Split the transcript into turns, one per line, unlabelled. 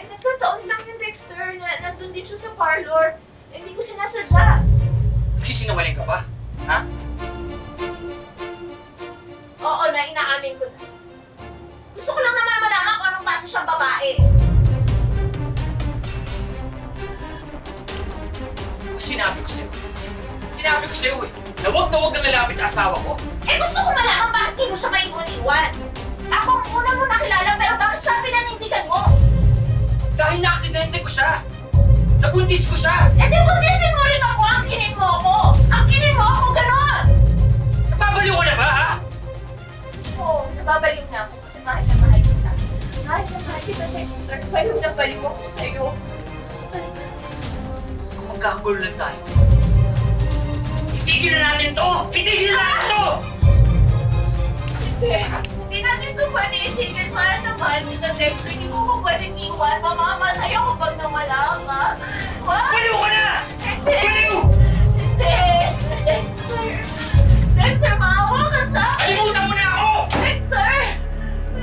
Eh, nagkataon lang yung Dexter na nandun din siya sa parlor. Eh, hindi ko sinasadya.
Nagsisinungaling ka ba? Ha?
Oo na, inaamin ko na. Gusto ko lang naman malaman kung anong klase siyang babae.
Sinabi ko sa'yo eh, na huwag kang lalapit sa asawa ko.
Eh, gusto ko malaman bakit di mo siya maiwan-iwan. Ako ang una mo nakilala, pero bakit siya pinanindigan mo?
Dahil na-aksidente ko siya. Nabuntis ko siya.
Eh, di buntisin mo rin ako, angkinin mo ako. Angkinin mo ako, ganon.
Napabaliw ko na ba, ha?
Oo, nababaliw na ako kasi mahal na mahal kita. Mahal na mahal kita, Dexter. Baliw na baliw ako sa'yo.
Kung magkakagulo lang tayo, itigil na natin to! Itigil na natin to!
Hindi. Hindi natin ito pwede itigil. Mahal na mahal kita, Dexter. Hindi mo ko pwedeng iwan. Mamamatay ako pag nawala ka.